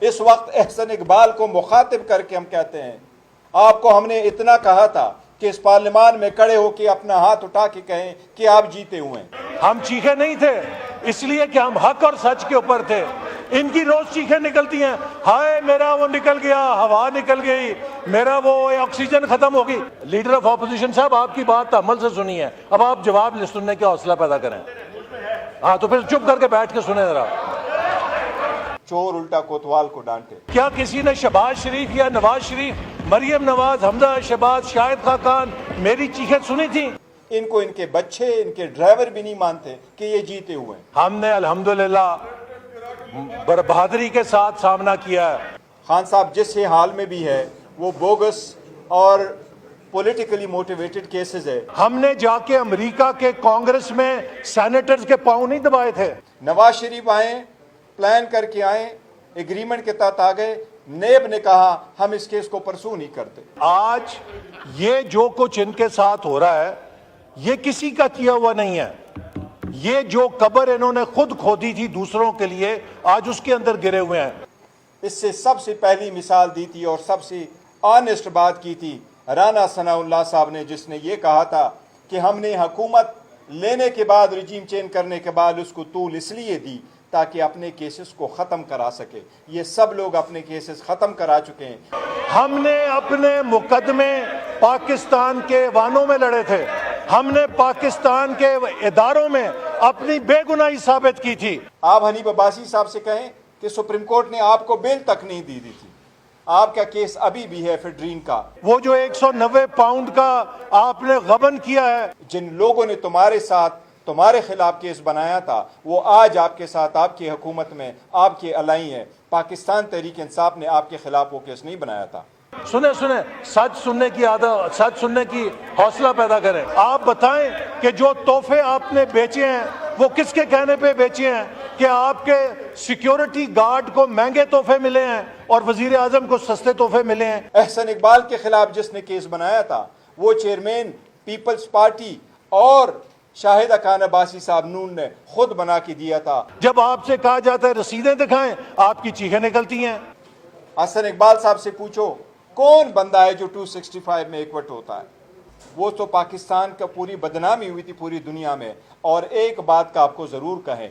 اس وقت احسن اقبال کو مخاطب کر کے ہم کہتے ہیں، آپ کو ہم نے اتنا کہا تھا کہ اس پارلیمان میں کھڑے ہو کے اپنا ہاتھ اٹھا کے کہیں کہ آپ جیتے ہوئے ہیں۔ ہم چیخے نہیں تھے اس لیے کہ ہم حق اور سچ کے اوپر تھے۔ ان کی روز چیخیں نکلتی ہیں، ہائے میرا وہ نکل گیا، ہوا نکل گئی، میرا وہ آکسیجن ختم ہوگی۔ لیڈر آف اپوزیشن صاحب، آپ کی بات عمل سے سنی ہے، اب آپ جواب سننے کا حوصلہ پیدا کریں۔ ہاں تو پھر چپ کر کے بیٹھ کے سنیں ذرا۔ چور الٹا کوتوال کو ڈانٹے۔ کیا کسی نے شہباز شریف یا نواز شریف، مریم نواز، حمزہ شہباز، شاہد خاقان میری چیخیں سنی تھیں؟ ان کو ان کے بچے، ان کے ڈرائیور بھی نہیں مانتے کہ یہ جیتے ہوئے ہیں۔ ہم نے الحمدللہ بہادری کے ساتھ سامنا کیا ہے۔ خان صاحب جس حال میں بھی ہے وہ بوگس اور پولیٹیکلی موٹیویٹڈ کیسز ہے۔ ہم نے جا کے امریکہ کے کانگریس میں سینیٹرز کے پاؤں نہیں دبائے تھے۔ نواز شریف آئیں، پلان کر کے آئیں، ایگریمنٹ کے تحت آ گئے، نیب نے کہا ہم اس کیس کو پرسو نہیں کرتے۔ آج یہ جو کچھ ان کے ساتھ ہو رہا ہے یہ کسی کا کیا ہوا نہیں ہے۔ یہ جو قبر انہوں نے خود کھودی تھی دوسروں کے لیے، آج اس کے اندر گرے ہوئے ہیں۔ اس سے سب سے پہلی مثال دی تھی اور سب سے آنیسٹ بات کی تھی رانا ثناء اللہ صاحب نے، جس نے یہ کہا تھا کہ ہم نے حکومت لینے کے بعد، رجیم چینج کرنے کے بعد اس کو طول اس لیے دی تاکہ اپنے کیسز کو ختم کرا سکے۔ یہ سب لوگ اپنے کیسز ختم کرا چکے ہیں۔ ہم نے اپنے مقدمے پاکستان کے ایوانوں میں لڑے تھے، ہم نے پاکستان کے اداروں میں اپنی بے گناہی ثابت کی تھی۔ آپ حنیف عباسی صاحب سے کہیں کہ سپریم کورٹ نے آپ کو بیل تک نہیں دی تھی۔ آپ کا کیس ابھی بھی ہے فیڈرین کا۔ وہ جو 190 پاؤنڈ کا آپ نے غبن کیا ہے، جن لوگوں نے تمہارے ساتھ، تمہارے خلاف کیس بنایا تھا، وہ آج آپ کے ساتھ، آپ کی حکومت میں آپ کے الائی ہیں۔ پاکستان تحریک انصاف نے آپ کے خلاف وہ کیس نہیں بنایا تھا۔ سنیں سچ سننے کی عادت، سچ سننے کی حوصلہ پیدا کریں۔ آپ بتائیں کہ جو تحفے آپ نے بیچے ہیں وہ کس کے کہنے پہ بیچے ہیں؟ کہ آپ کے سیکیورٹی گارڈ کو مہنگے تحفے ملے ہیں اور وزیر اعظم کو سستے تحفے ملے ہیں۔ احسن اقبال کے خلاف جس نے کیس بنایا تھا وہ چیئرمین پیپلز پارٹی اور شاہد خان عباسی صاحب نون نے خود بنا کے دیا تھا۔ جب آپ سے کہا جاتا ہے رسیدیں دکھائیں، آپ کی چیخیں نکلتی ہیں۔ احسن اقبال صاحب سے پوچھو کون بندہ ہے جو 265 میں ایکوٹ ہوتا ہے؟ وہ تو پاکستان کا پوری بدنامی ہوئی تھی پوری دنیا میں۔ اور ایک بات کا آپ کو ضرور کہیں،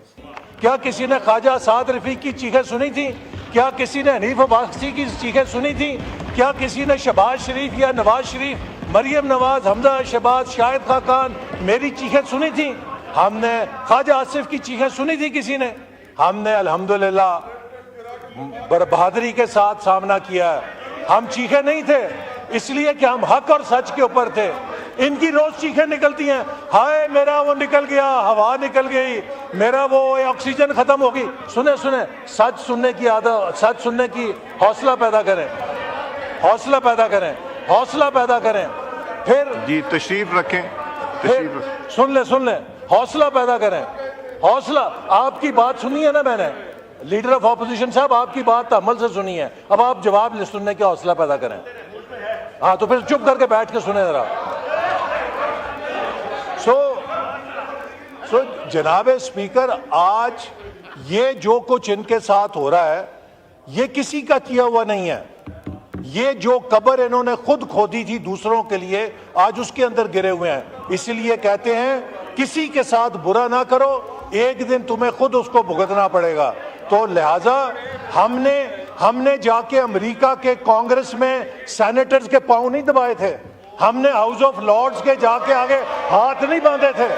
کیا کسی نے خواجہ اسعد رفیق کی چیخیں سنی تھی؟ کیا کسی نے حنیف عباسی کی چیخیں سنی تھی؟ کیا کسی نے شہباز شریف یا نواز شریف، مریم نواز، حمزہ شہباز، شاہد خاقان میری چیخیں سنی تھی؟ ہم نے خواجہ آصف کی چیخیں سنی تھی کسی نے؟ ہم نے الحمدللہ بہادری کے ساتھ سامنا کیا ہے۔ ہم چیخے نہیں تھے اس لیے کہ ہم حق اور سچ کے اوپر تھے۔ ان کی روز چیخیں نکلتی ہیں، ہائے میرا وہ نکل گیا، ہوا نکل گئی، میرا وہ آکسیجن ختم ہوگی۔ سنیں سچ سننے کی عادت، سچ سننے کی حوصلہ پیدا کریں، حوصلہ پیدا کریں، حوصلہ پیدا کریں۔ پھر جی تشریف رکھیں، تشریف رکھیں۔ سن لیں، حوصلہ پیدا کریں، حوصلہ۔ آپ کی بات سنی ہے نا میں نے، لیڈر آف اپوزیشن صاحب آپ کی بات عمل سے سنی ہے، اب آپ جواب سننے کا حوصلہ پیدا کریں۔ ہاں تو پھر چپ کر کے بیٹھ کے سنیں ذرا۔ سو جناب اسپیکر، آج یہ جو کچھ ان کے ساتھ ہو رہا ہے یہ کسی کا کیا ہوا نہیں ہے۔ یہ جو قبر انہوں نے خود کھودی تھی دوسروں کے لیے، آج اس کے اندر گرے ہوئے ہیں۔ اس لیے کہتے ہیں کسی کے ساتھ برا نہ کرو، ایک دن تمہیں خود اس کو بھگتنا پڑے گا۔ تو لہٰذا ہم نے جا کے امریکہ کے کانگریس میں سینیٹرز کے پاؤں نہیں دبائے تھے، ہم نے ہاؤس آف لارڈز کے جا کے آگے ہاتھ نہیں باندھے تھے،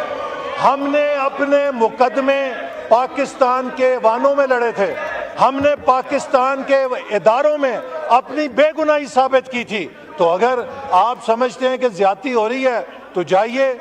ہم نے اپنے مقدمے پاکستان کے ایوانوں میں لڑے تھے، ہم نے پاکستان کے اداروں میں اپنی بے گناہی ثابت کی تھی۔ تو اگر آپ سمجھتے ہیں کہ زیادتی ہو رہی ہے تو جائیے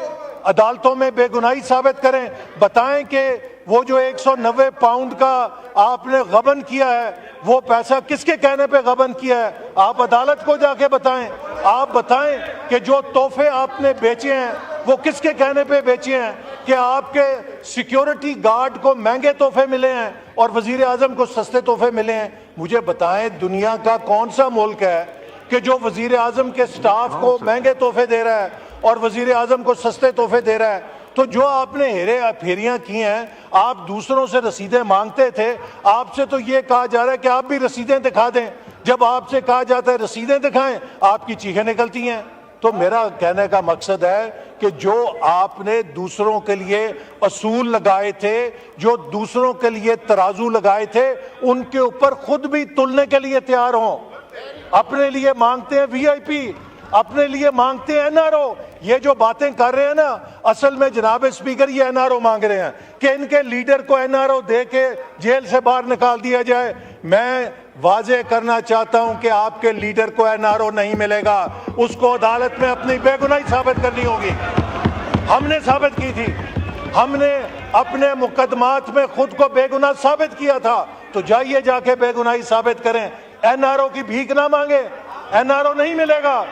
عدالتوں میں بے گناہی ثابت کریں، بتائیں کہ وہ جو 190 پاؤنڈ کا آپ نے غبن کیا ہے وہ پیسہ کس کے کہنے پہ غبن کیا ہے؟ آپ عدالت کو جا کے بتائیں۔ آپ بتائیں کہ جو تحفے آپ نے بیچے ہیں وہ کس کے کہنے پہ بیچے ہیں؟ کہ آپ کے سیکیورٹی گارڈ کو مہنگے تحفے ملے ہیں اور وزیر اعظم کو سستے تحفے ملے ہیں۔ مجھے بتائیں دنیا کا کون سا ملک ہے کہ جو وزیر اعظم کے سٹاف کو مہنگے تحفے دے رہا ہے اور وزیر اعظم کو سستے تحفے دے رہا ہے؟ تو جو آپ نے ہیرے پھیریاں کی ہیں، آپ دوسروں سے رسیدیں مانگتے تھے، آپ سے تو یہ کہا جا رہا ہے کہ آپ بھی رسیدیں دکھا دیں. جب آپ سے کہا جاتا ہے رسیدیں دکھائیں، آپ کی چیخیں نکلتی ہیں. تو میرا کہنے کا مقصد ہے کہ جو آپ نے دوسروں کے لیے اصول لگائے تھے، جو دوسروں کے لیے ترازو لگائے تھے، ان کے اوپر خود بھی تلنے کے لیے تیار ہوں. اپنے لیے مانگتے ہیں وی آئی پی، اپنے لیے مانگتے ہیں این آر او. یہ جو باتیں کر رہے ہیں نا، اصل میں جناب اسپیکر یہ این آر او مانگ رہے ہیں کہ ان کے لیڈر کو این آر او دے کے جیل سے باہر نکال دیا جائے. میں واضح کرنا چاہتا ہوں کہ آپ کے لیڈر کو این آر او نہیں ملے گا، اس کو عدالت میں اپنی بے گناہی ثابت کرنی ہوگی. ہم نے ثابت کی تھی، ہم نے اپنے مقدمات میں خود کو بے گناہ ثابت کیا تھا. تو جائیے جا کے بے گناہی ثابت کریں، این آر او کی بھیک نہ مانگے، این آر او نہیں ملے گا.